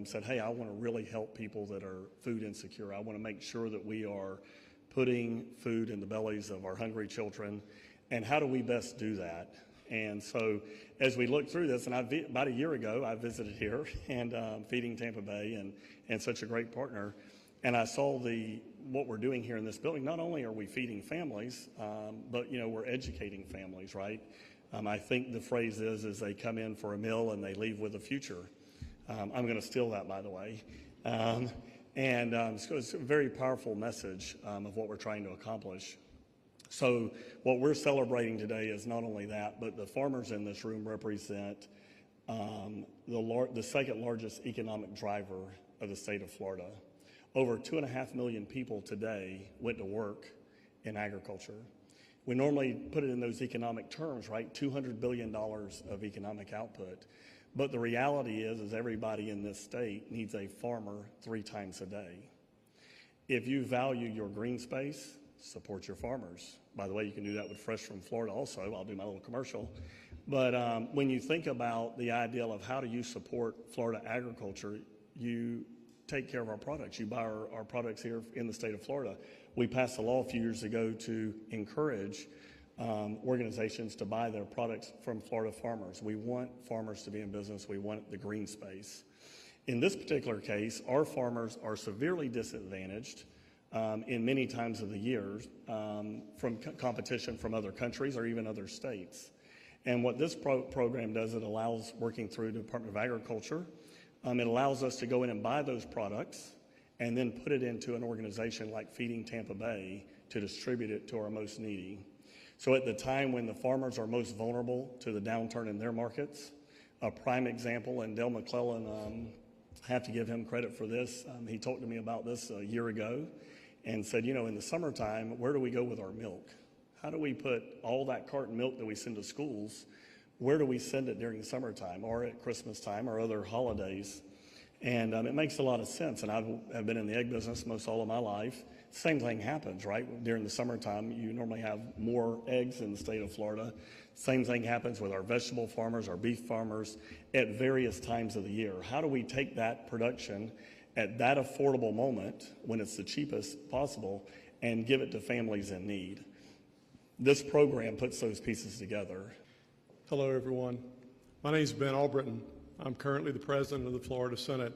said, hey, I want to really help people that are food insecure. I want to make sure that we are putting food in the bellies of our hungry children. And how do we best do that? And so as we look through this, and about a year ago, I visited here and Feeding Tampa Bay and such a great partner. And I saw what we're doing here in this building. Not only are we feeding families, but we're educating families, right? I think the phrase is they come in for a meal and they leave with a future. I'm going to steal that, by the way. So it's a very powerful message of what we're trying to accomplish. So what we're celebrating today is not only that, but the farmers in this room represent the second largest economic driver of the state of Florida. Over 2.5 million people today went to work in agriculture. We normally put it in those economic terms, right? $200 billion of economic output. But the reality is everybody in this state needs a farmer 3 times a day. If you value your green space, support your farmers. By the way, you can do that with Fresh from Florida also. I'll do my little commercial. But when you think about the ideal of how do you support Florida agriculture, you take care of our products. You buy our products here in the state of Florida. We passed a law a few years ago to encourage organizations to buy their products from Florida farmers. We want farmers to be in business. We want the green space. In this particular case, our farmers are severely disadvantaged in many times of the year from competition from other countries or even other states. And what this program does, it allows, working through the Department of Agriculture, it allows us to go in and buy those products and then put it into an organization like Feeding Tampa Bay to distribute it to our most needy. So at the time when the farmers are most vulnerable to the downturn in their markets, a prime example, and Dale McClellan, I have to give him credit for this. He talked to me about this a year ago and said, in the summertime, where do we go with our milk? How do we put all that carton milk that we send to schools, where do we send it during the summertime or at Christmas time or other holidays? And it makes a lot of sense. And I've been in the egg business most all of my life. Same thing happens, right? During the summertime, you normally have more eggs in the state of Florida. Same thing happens with our vegetable farmers, our beef farmers at various times of the year. How do we take that production at that affordable moment when it's the cheapest possible and give it to families in need? This program puts those pieces together. Hello, everyone. My name is Ben Albritton. I'm currently the president of the Florida Senate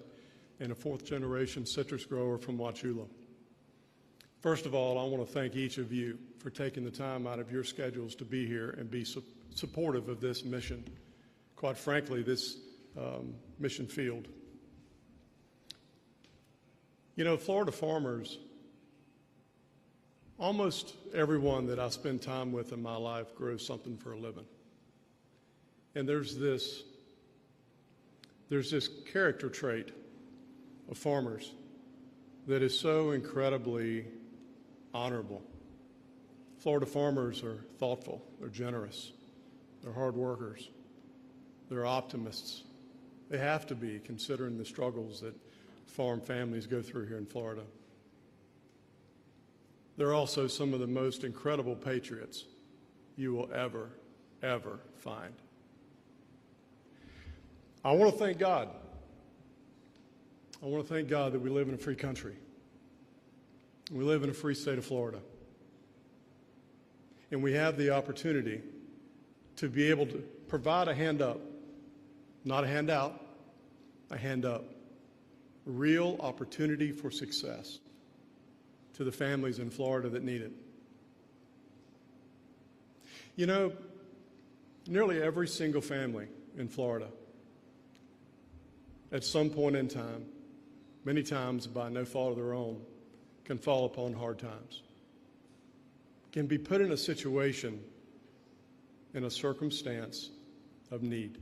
and a 4th-generation citrus grower from Wauchula. First of all, I want to thank each of you for taking the time out of your schedules to be here and be supportive of this mission, quite frankly, this mission field. Florida farmers, almost everyone that I spend time with in my life grows something for a living. And there's this character trait of farmers that is so incredibly honorable. Florida farmers are thoughtful, they're generous, they're hard workers, they're optimists. They have to be, considering the struggles that farm families go through here in Florida. They're also some of the most incredible patriots you will ever, ever find. I want to thank God. I want to thank God that we live in a free country. We live in a free state of Florida. And we have the opportunity to be able to provide a hand up, not a handout, a hand up, real opportunity for success to the families in Florida that need it. Nearly every single family in Florida at some point in time, many times by no fault of their own, can fall upon hard times, can be put in a situation, in a circumstance of need.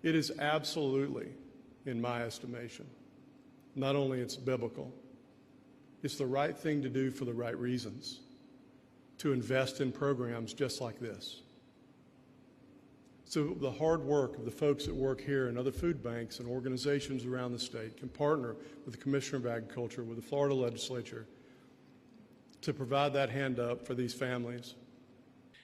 It is absolutely, in my estimation, not only it's biblical, it's the right thing to do for the right reasons, to invest in programs just like this. So the hard work of the folks that work here and other food banks and organizations around the state can partner with the Commissioner of Agriculture, with the Florida legislature, to provide that hand up for these families.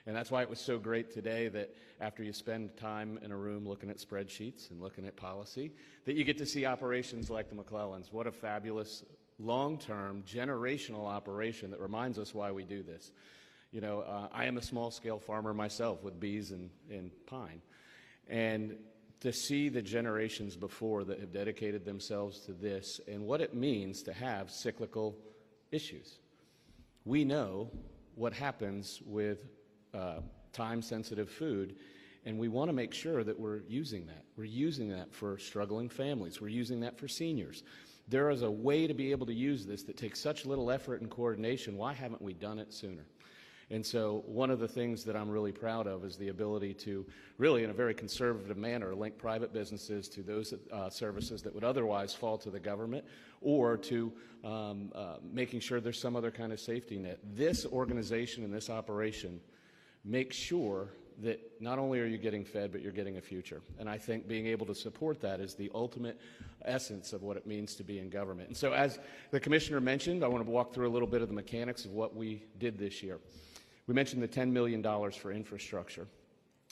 And that's why it was so great today that after you spend time in a room looking at spreadsheets and looking at policy, that you get to see operations like the McClellans. What a fabulous long-term generational operation that reminds us why we do this. You know, I am a small-scale farmer myself with bees and pine. And to see the generations before that have dedicated themselves to this and what it means to have cyclical issues. We know what happens with time-sensitive food, and we want to make sure that we're using that. We're using that for struggling families. We're using that for seniors. There is a way to be able to use this that takes such little effort and coordination. Why haven't we done it sooner? And so one of the things that I'm really proud of is the ability to really, in a very conservative manner, link private businesses to those services that would otherwise fall to the government, or to making sure there's some other kind of safety net. This organization and this operation makes sure that not only are you getting fed, but you're getting a future. And I think being able to support that is the ultimate essence of what it means to be in government. And so as the Commissioner mentioned, I want to walk through a little bit of the mechanics of what we did this year. We mentioned the $10 million for infrastructure.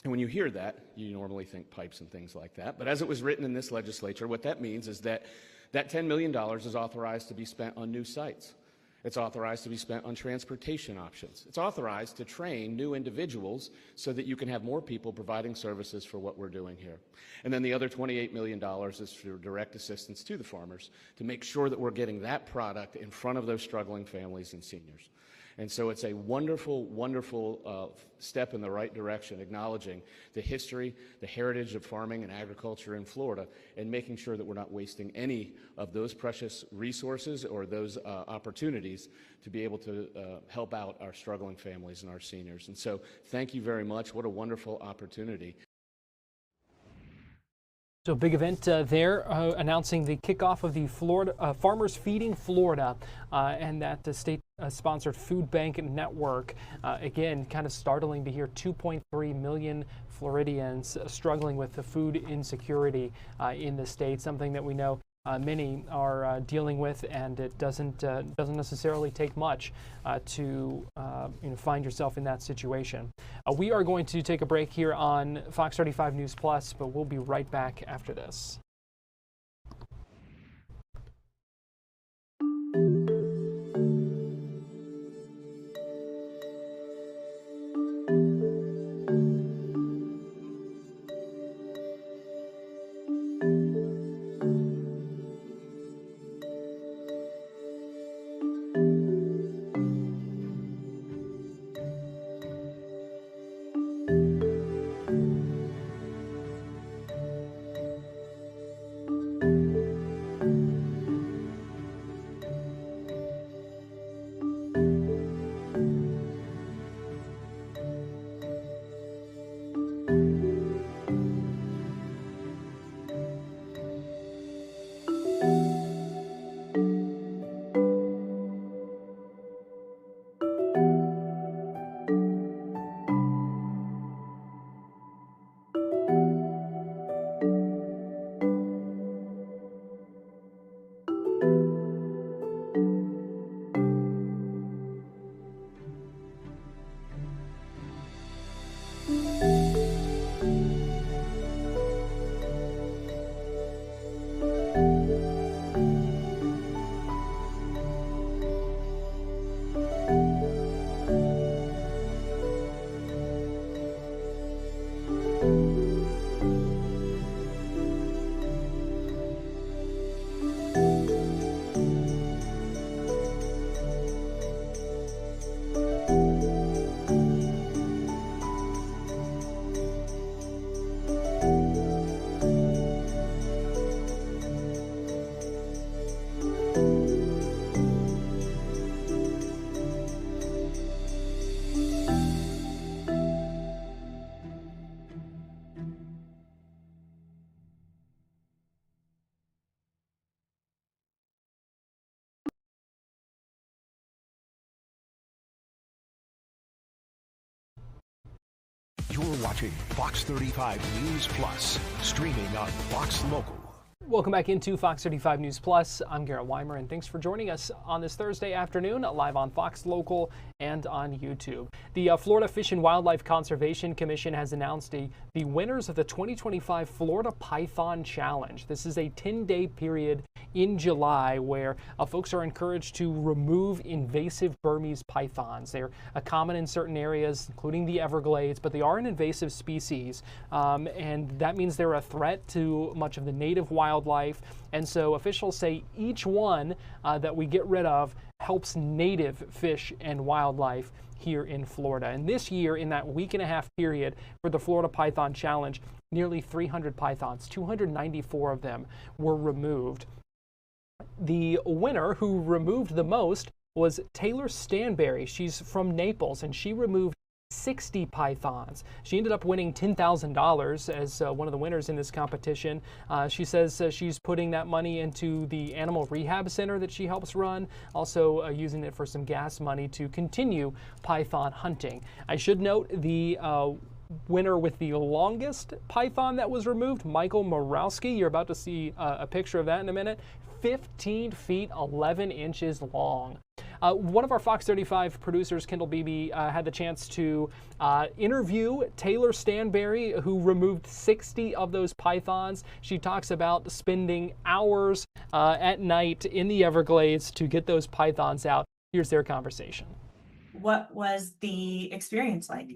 And when you hear that, you normally think pipes and things like that. But as it was written in this legislature, what that means is that that $10 million is authorized to be spent on new sites. It's authorized to be spent on transportation options. It's authorized to train new individuals so that you can have more people providing services for what we're doing here. And then the other $28 million is for direct assistance to the farmers to make sure that we're getting that product in front of those struggling families and seniors. And so it's a wonderful, wonderful step in the right direction, acknowledging the history, the heritage of farming and agriculture in Florida, and making sure that we're not wasting any of those precious resources or those opportunities to be able to help out our struggling families and our seniors. And so thank you very much. What a wonderful opportunity. So big event there, announcing the kickoff of the Florida Farmers Feeding Florida and that the state-sponsored food bank network. Again, kind of startling to hear 2.3 million Floridians struggling with the food insecurity in the state, something that we know many are dealing with, and it doesn't necessarily take much to find yourself in that situation. We are going to take a break here on Fox 35 News Plus, but we'll be right back after this. watching Fox 35 News Plus, streaming on Fox Local. Welcome back into Fox 35 News Plus. I'm Garrett Wymer, and thanks for joining us on this Thursday afternoon, live on Fox Local and on YouTube. The Florida Fish and Wildlife Conservation Commission has announced the winners of the 2025 Florida Python Challenge. This is a 10-day period in July where folks are encouraged to remove invasive Burmese pythons. They're common in certain areas, including the Everglades, but they are an invasive species, and that means they're a threat to much of the native wildlife. And so officials say each one that we get rid of helps native fish and wildlife here in Florida. And this year, in that week and a half period for the Florida Python Challenge, nearly 300 pythons, 294 of them were removed. The winner who removed the most was Taylor Stanberry. She's from Naples, and she removed 60 pythons. She ended up winning $10,000 as one of the winners in this competition. She says she's putting that money into the animal rehab center that she helps run, also using it for some gas money to continue python hunting. I should note the winner with the longest python that was removed, Michael Morowski. You're about to see a picture of that in a minute. 15 feet 11 inches long. One of our Fox 35 producers, Kendall Beebe, had the chance to interview Taylor Stanberry, who removed 60 of those pythons. She talks about spending hours at night in the Everglades to get those pythons out. Here's their conversation. What was the experience like?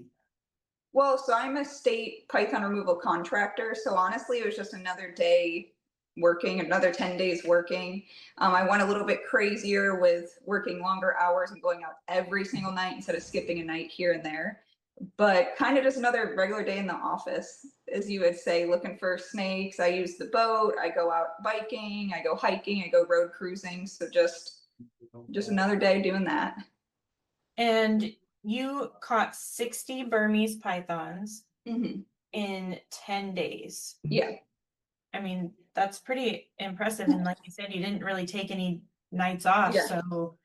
Well, so I'm a state python removal contractor. So honestly, it was just another day working, another 10 days working. I went a little bit crazier with working longer hours and going out every single night instead of skipping a night here and there. But kind of just another regular day in the office, as you would say, looking for snakes. I use the boat, I go out biking, I go hiking, I go road cruising. So just another day doing that. And you caught 60 Burmese pythons in 10 days. Yeah. I mean, that's pretty impressive. And like you said, you didn't really take any nights off. Yeah. So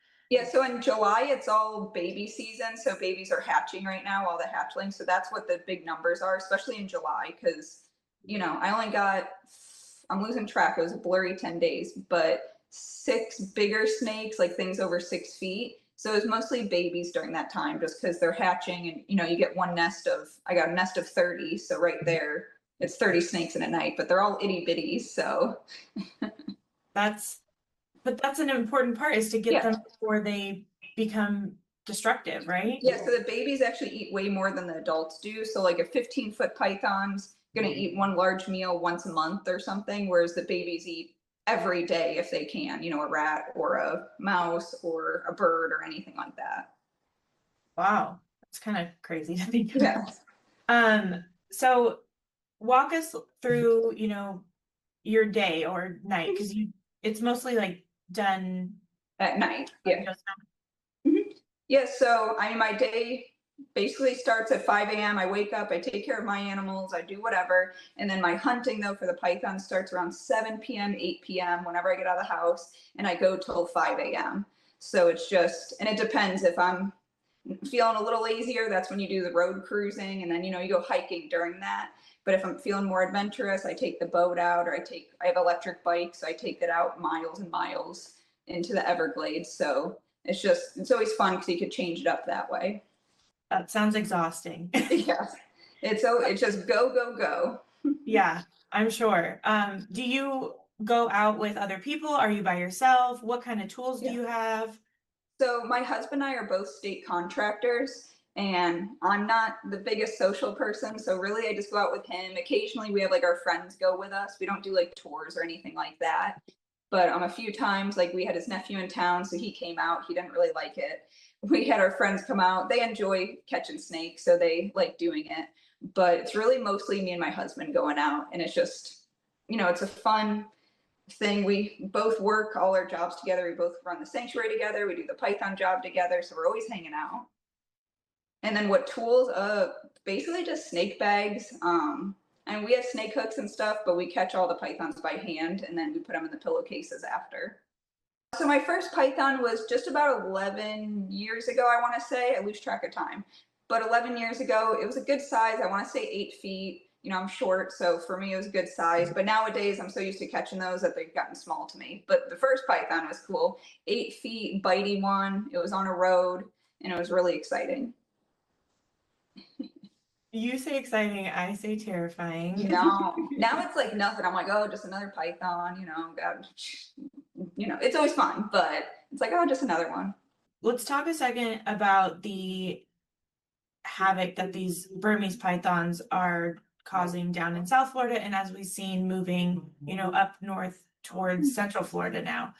so in July, it's all baby season. So babies are hatching right now, all the hatchlings. So that's what the big numbers are, especially in July, because, I'm losing track. It was a blurry 10 days, but 6 bigger snakes, like things over 6 feet. So it was mostly babies during that time, just because they're hatching and, you get I got a nest of 30. So right there, it's 30 snakes in a night, but they're all itty bitties. So that's an important part, is to get them before they become destructive, right? Yeah. So the babies actually eat way more than the adults do. So like a 15-foot python's going to eat one large meal once a month or something, whereas the babies eat every day if they can, a rat or a mouse or a bird or anything like that. Wow. That's kind of crazy to think about. So walk us through, your day or night, because it's mostly like done at night. Yeah. So my day basically starts at 5 a.m. I wake up, I take care of my animals, I do whatever. And then my hunting though for the python starts around 7 p.m., 8 p.m. whenever I get out of the house, and I go till 5 a.m. So it's and it depends. If I'm feeling a little lazier, that's when you do the road cruising, and then, you go hiking during that. But if I'm feeling more adventurous, I take the boat out, or I have electric bikes, so I take it out miles and miles into the Everglades. So it's always fun because you could change it up that way. That sounds exhausting. Yeah. It's just go, go, go. Yeah, I'm sure. Do you go out with other people? Are you by yourself? What kind of tools do you have? So my husband and I are both state contractors, and I'm not the biggest social person. So really I just go out with him. Occasionally we have like our friends go with us. We don't do like tours or anything like that. But a few times, like we had his nephew in town, so he came out. He didn't really like it. We had our friends come out. They enjoy catching snakes, so they like doing it. But it's really mostly me and my husband going out. And it's just, it's a fun thing. We both work all our jobs together. We both run the sanctuary together. We do the python job together. So we're always hanging out. And then what tools? Basically just snake bags. And we have snake hooks and stuff, but we catch all the pythons by hand, and then we put them in the pillowcases after. So my first python was just about 11 years ago, I want to say. I lose track of time. But 11 years ago, it was a good size. I want to say 8 feet. You know, I'm short, so for me, it was a good size. But nowadays, I'm so used to catching those that they've gotten small to me. But the first python was cool. 8 feet, bitey one. It was on a road, and it was really exciting. You say exciting, I say terrifying. No, now it's like nothing. I'm like, oh, just another python, you know, God, you know, it's always fun, but it's like, oh, just another one. Let's talk a second about the havoc that these Burmese pythons are causing down in South Florida, and as we've seen moving, you know, up north towards Central Florida now.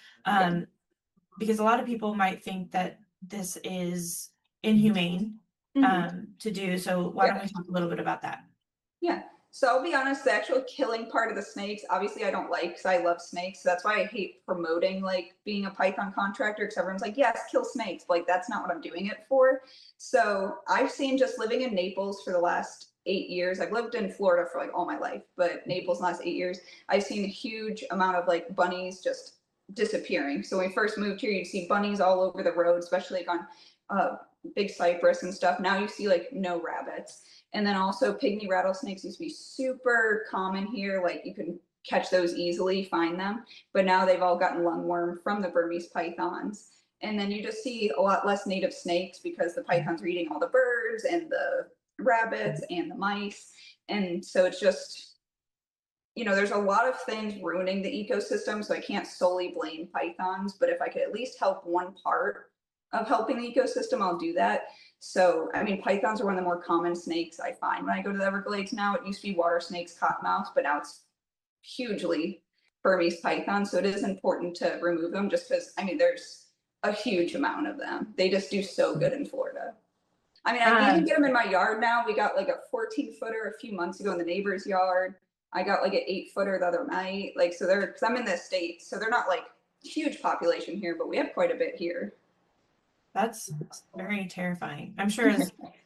Because a lot of people might think that this is inhumane to do. So why don't we talk a little bit about that? Yeah. So I'll be honest, the actual killing part of the snakes, obviously I don't like, because I love snakes. So that's why I hate promoting like being a python contractor, because everyone's like, yes, kill snakes. But, like, that's not what I'm doing it for. So I've seen, just living in Naples for the last 8 years. I've lived in Florida for like all my life, but Naples the last 8 years, I've seen a huge amount of like bunnies just disappearing. So when we first moved here, you'd see bunnies all over the road, especially like on big cypress and stuff. Now you see like no rabbits. And then also pygmy rattlesnakes used to be super common here. Like you can catch those easily, find them. But now they've all gotten lungworm from the Burmese pythons. And then you just see a lot less native snakes because the pythons are eating all the birds and the rabbits and the mice. And so it's just, you know, there's a lot of things ruining the ecosystem. So I can't solely blame pythons, but if I could at least help one part of helping the ecosystem, I'll do that. So, I mean, pythons are one of the more common snakes I find when I go to the Everglades now. It used to be water snakes, cottonmouths, but now it's hugely Burmese pythons. So it is important to remove them just because, I mean, there's a huge amount of them. They just do so good in Florida. I mean, I even get them in my yard now. We got like a 14-footer a few months ago in the neighbor's yard. I got like an 8-footer the other night. Like, so they're, because I'm in the States, so they're not like huge population here, but we have quite a bit here. That's very terrifying. I'm sure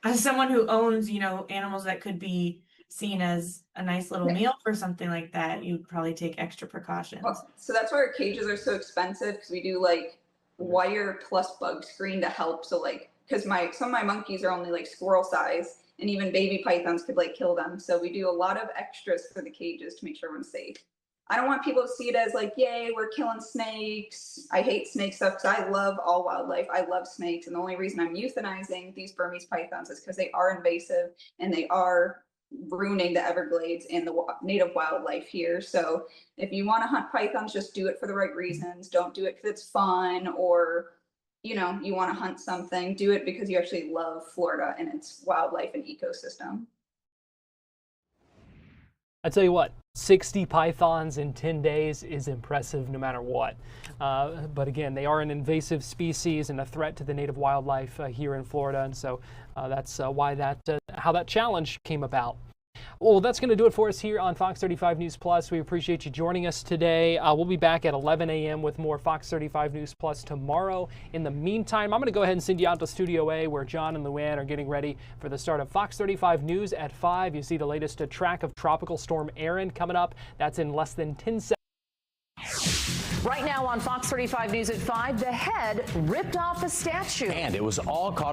as someone who owns, you know, animals that could be seen as a nice little meal for something like that, you'd probably take extra precautions. Well, so that's why our cages are so expensive, because we do like wire plus bug screen to help. So like, because some of my monkeys are only like squirrel size, and even baby pythons could like kill them. So we do a lot of extras for the cages to make sure everyone's safe. I don't want people to see it as like, yay, we're killing snakes. I hate snake stuff because I love all wildlife. I love snakes. And the only reason I'm euthanizing these Burmese pythons is because they are invasive and they are ruining the Everglades and the native wildlife here. So if you want to hunt pythons, just do it for the right reasons. Don't do it because it's fun, or, you know, you want to hunt something. Do it because you actually love Florida and its wildlife and ecosystem. I tell you what, 60 pythons in 10 days is impressive no matter what. But again, they are an invasive species and a threat to the native wildlife here in Florida. And so that's why how that challenge came about. Well, that's going to do it for us here on Fox 35 News Plus. We appreciate you joining us today. We'll be back at 11 a.m. with more Fox 35 News Plus tomorrow. In the meantime, I'm going to go ahead and send you out to Studio A, where John and Luann are getting ready for the start of Fox 35 News at 5. You see the latest track of Tropical Storm Erin coming up. That's in less than 10 seconds. Right now on Fox 35 News at 5, the head ripped off a statue. And it was all caught